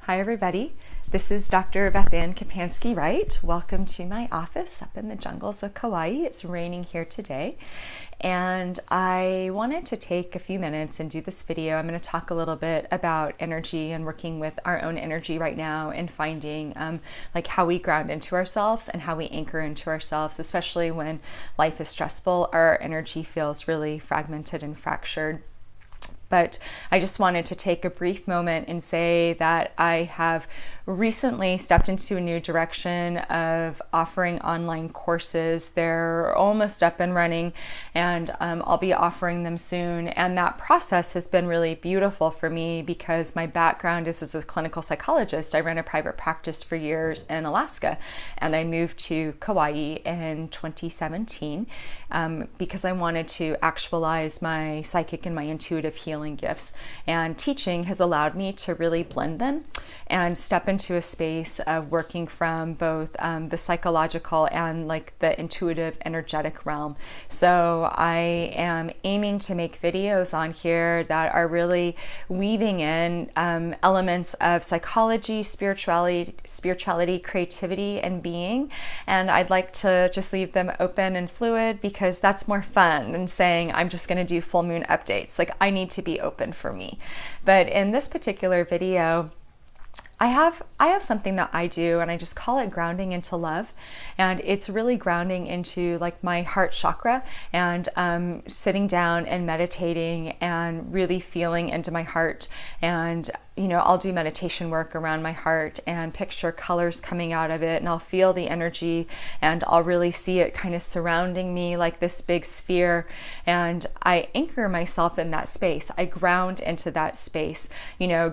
Hi everybody, this is Dr. Beth Ann Kapansky Wright. Welcome to my office up in the jungles of Kauai. It's raining here today and I wanted to take a few minutes and do this video. I'm going to talk a little bit about energy and working with our own energy right now and finding like how we ground into ourselves and how we anchor into ourselves, especially when life is stressful. Our energy feels really fragmented and fractured. But I just wanted to take a brief moment and say that I have recently stepped into a new direction of offering online courses. They're almost up and running, and I'll be offering them soon. And that process has been really beautiful for me because my background is as a clinical psychologist. I ran a private practice for years in Alaska, and I moved to Kauai in 2017 because I wanted to actualize my psychic and my intuitive healing gifts. And teaching has allowed me to really blend them and step into a space of working from both the psychological and like the intuitive energetic realm. So I am aiming to make videos on here that are really weaving in elements of psychology, spirituality, creativity, and being. And I'd like to just leave them open and fluid because that's more fun than saying I'm just going to do full moon updates. Like, I need to be open for me. But in this particular video, I have something that I do, and I just call it grounding into love. And it's really grounding into like my heart chakra and sitting down and meditating and really feeling into my heart. And I'll do meditation work around my heart and picture colors coming out of it, and I'll feel the energy and I'll really see it kind of surrounding me like this big sphere. And I anchor myself in that space. I ground into that space.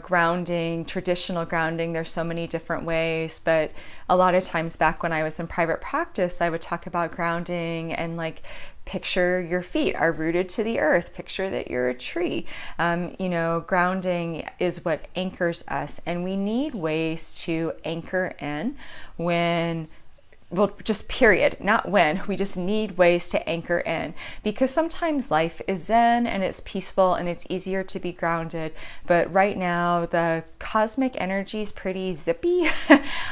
Grounding, traditional grounding, there's so many different ways, but a lot of times back when I was in private practice, I would talk about grounding and like picture your feet are rooted to the earth. Picture that you're a tree. Grounding is what anchors us, and we need ways to anchor in just period, not when. We just need ways to anchor in because sometimes life is zen and it's peaceful and it's easier to be grounded. But right now, the cosmic energy is pretty zippy.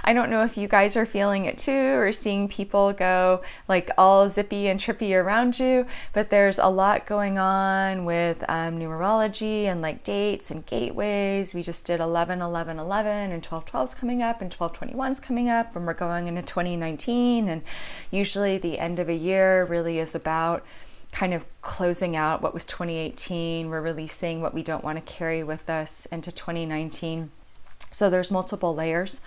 I don't know if you guys are feeling it too or seeing people go like all zippy and trippy around you, but there's a lot going on with numerology and like dates and gateways. We just did 11-11-11 and 12-12's coming up and 12-21's coming up, and we're going into 2019. And usually the end of a year really is about kind of closing out what was 2018. We're releasing what we don't want to carry with us into 2019. So there's multiple layers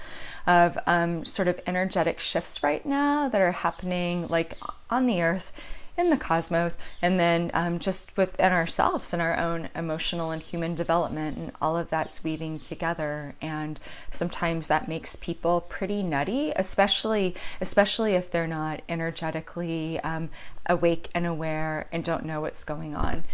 of sort of energetic shifts right now that are happening like on the earth, in the cosmos, and then just within ourselves and our own emotional and human development, and all of that's weaving together. And sometimes that makes people pretty nutty, especially if they're not energetically awake and aware and don't know what's going on.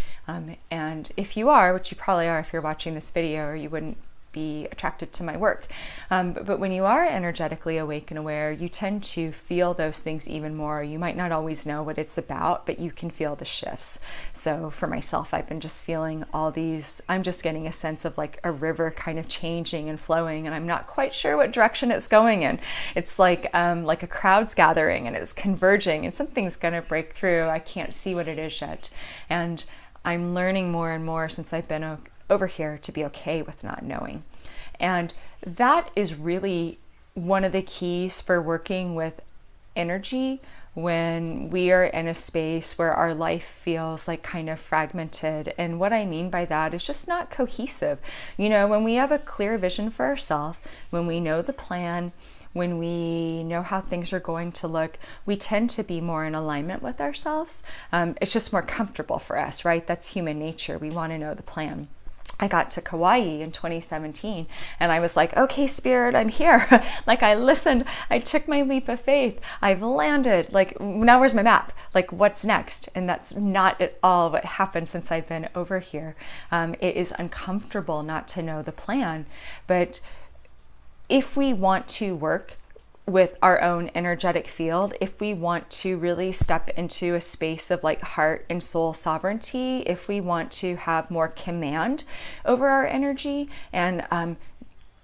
And if you are, which you probably are if you're watching this video, or you wouldn't be attracted to my work. But when you are energetically awake and aware, you tend to feel those things even more. You might not always know what it's about, but you can feel the shifts. So for myself, I've been just feeling all these, I'm just getting a sense of like a river kind of changing and flowing, and I'm not quite sure what direction it's going in. It's like a crowd's gathering and it's converging and something's going to break through. I can't see what it is yet. And I'm learning more and more since I've been over here to be okay with not knowing. And that is really one of the keys for working with energy when we are in a space where our life feels like kind of fragmented. And what I mean by that is just not cohesive. When we have a clear vision for ourselves, when we know the plan, when we know how things are going to look, we tend to be more in alignment with ourselves. It's just more comfortable for us, right? That's human nature. We want to know the plan. I got to Kauai in 2017 and I was like, okay, Spirit, I'm here. Like, I listened, I took my leap of faith, I've landed, like, now where's my map? Like, what's next? And that's not at all what happened since I've been over here. It is uncomfortable not to know the plan, but if we want to work with our own energetic field, if we want to really step into a space of like heart and soul sovereignty, if we want to have more command over our energy and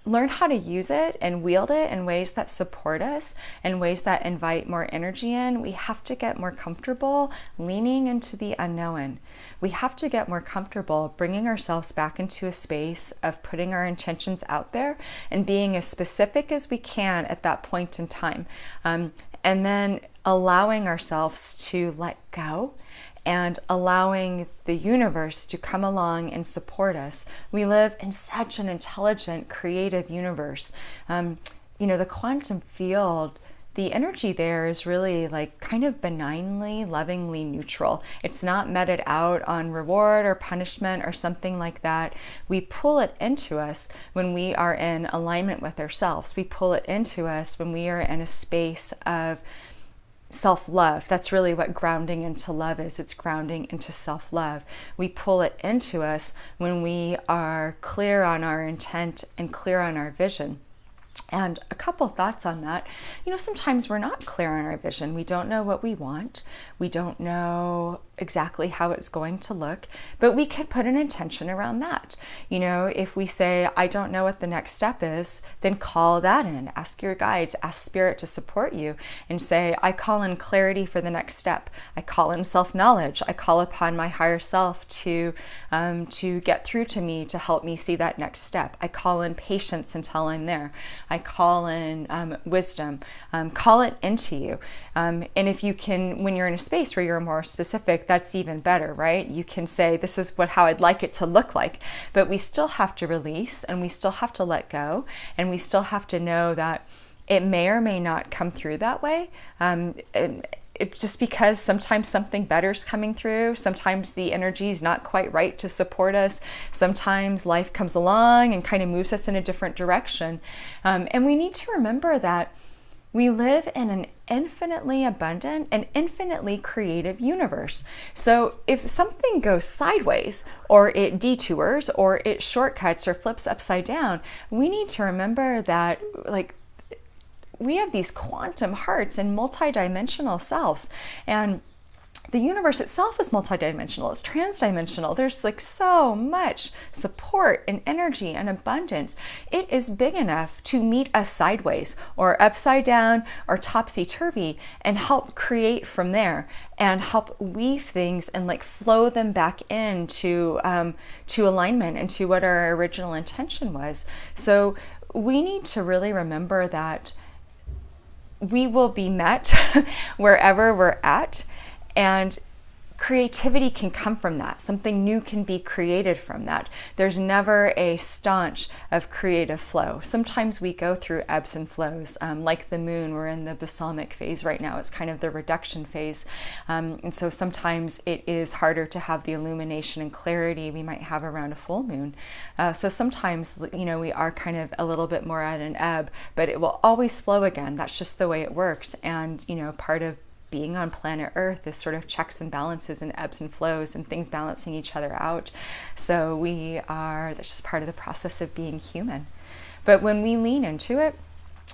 learn how to use it and wield it in ways that support us, in ways that invite more energy in, we have to get more comfortable leaning into the unknown. We have to get more comfortable bringing ourselves back into a space of putting our intentions out there and being as specific as we can at that point in time. And then allowing ourselves to let go and allowing the universe to come along and support us. We live in such an intelligent, creative universe. The quantum field, the energy there is really like kind of benignly, lovingly neutral. It's not meted out on reward or punishment or something like that. We pull it into us when we are in alignment with ourselves. We pull it into us when we are in a space of self-love. That's really what grounding into love is. It's grounding into self-love. We pull it into us when we are clear on our intent and clear on our vision. And a couple thoughts on that. Sometimes we're not clear on our vision. We don't know what we want. We don't know exactly how it's going to look, but we can put an intention around that. If we say, I don't know what the next step is, then call that in. Ask your guides, ask spirit to support you and say, I call in clarity for the next step. I call in self-knowledge. I call upon my higher self to get through to me, to help me see that next step. I call in patience until I'm there. I call in wisdom. Call it into you. And if you can, when you're in a space where you're more specific, that's even better, right? You can say, this is how I'd like it to look like. But we still have to release, and we still have to let go, and we still have to know that it may or may not come through that way. Just because sometimes something better is coming through, sometimes the energy is not quite right to support us, sometimes life comes along and kind of moves us in a different direction. And we need to remember that we live in an infinitely abundant and infinitely creative universe. So if something goes sideways, or it detours, or it shortcuts or flips upside down, we need to remember that we have these quantum hearts and multidimensional selves, and the universe itself is multidimensional. It's transdimensional. There's so much support and energy and abundance. It is big enough to meet us sideways or upside down or topsy-turvy and help create from there and help weave things and flow them back into to alignment and to what our original intention was. So we need to really remember that we will be met wherever we're at, and creativity can come from that. Something new can be created from that. There's never a staunch of creative flow. Sometimes we go through ebbs and flows, like the moon. We're in the balsamic phase right now. It's kind of the reduction phase. And so sometimes it is harder to have the illumination and clarity we might have around a full moon. So sometimes, we are kind of a little bit more at an ebb, but it will always flow again. That's just the way it works. And, part of being on planet Earth is sort of checks and balances and ebbs and flows and things balancing each other out. So that's just part of the process of being human. But when we lean into it,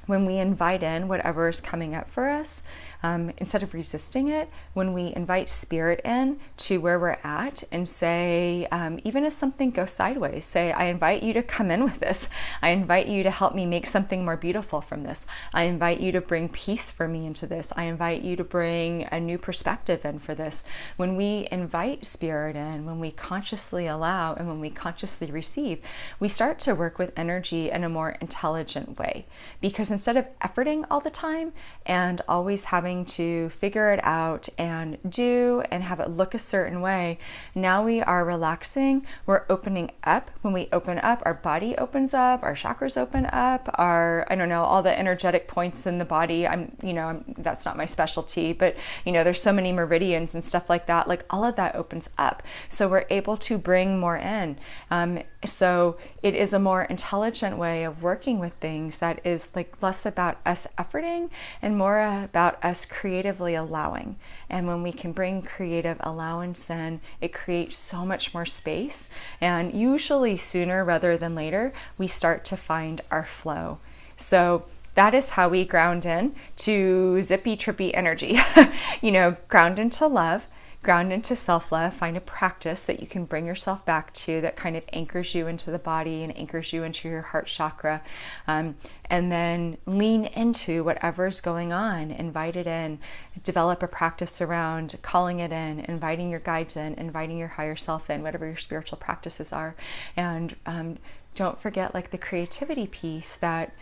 when we invite in whatever is coming up for us, instead of resisting it, when we invite spirit in to where we're at and say, even if something goes sideways, say, I invite you to come in with this. I invite you to help me make something more beautiful from this. I invite you to bring peace for me into this. I invite you to bring a new perspective in for this. When we invite spirit in, when we consciously allow and when we consciously receive, we start to work with energy in a more intelligent way. Because instead of efforting all the time and always having to figure it out and do and have it look a certain way, now we are relaxing. We're opening up. When we open up, our body opens up, our chakras open up, all the energetic points in the body. That's not my specialty, but there's so many meridians and stuff like that. All of that opens up. So we're able to bring more in. So it is a more intelligent way of working with things that is less about us efforting and more about us creatively allowing. And when we can bring creative allowance in, it creates so much more space. And usually sooner rather than later, we start to find our flow. So that is how we ground in to zippy trippy energy. Ground into love, ground into self-love, find a practice that you can bring yourself back to that kind of anchors you into the body and anchors you into your heart chakra. And then lean into whatever's going on, invite it in, develop a practice around calling it in, inviting your guides in, inviting your higher self in, whatever your spiritual practices are. And don't forget like the creativity piece that,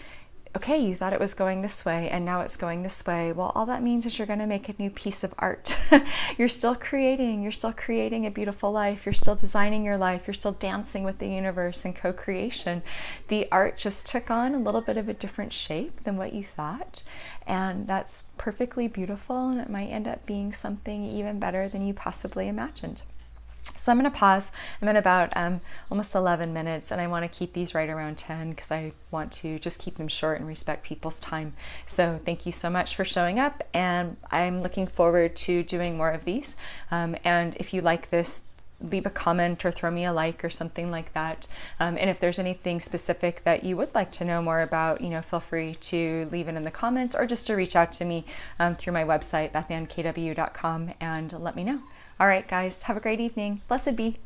okay, you thought it was going this way and now it's going this way. Well, all that means is you're going to make a new piece of art. You're still creating a beautiful life. You're still designing your life. You're still dancing with the universe and co-creation. The art just took on a little bit of a different shape than what you thought. And that's perfectly beautiful. And it might end up being something even better than you possibly imagined. So I'm going to pause. I'm at about almost 11 minutes, and I want to keep these right around 10 because I want to just keep them short and respect people's time. So thank you so much for showing up, and I'm looking forward to doing more of these. And if you like this, leave a comment or throw me a like or something like that. And if there's anything specific that you would like to know more about, feel free to leave it in the comments or just to reach out to me through my website, bethannkw.com, and let me know. All right, guys, have a great evening. Blessed be.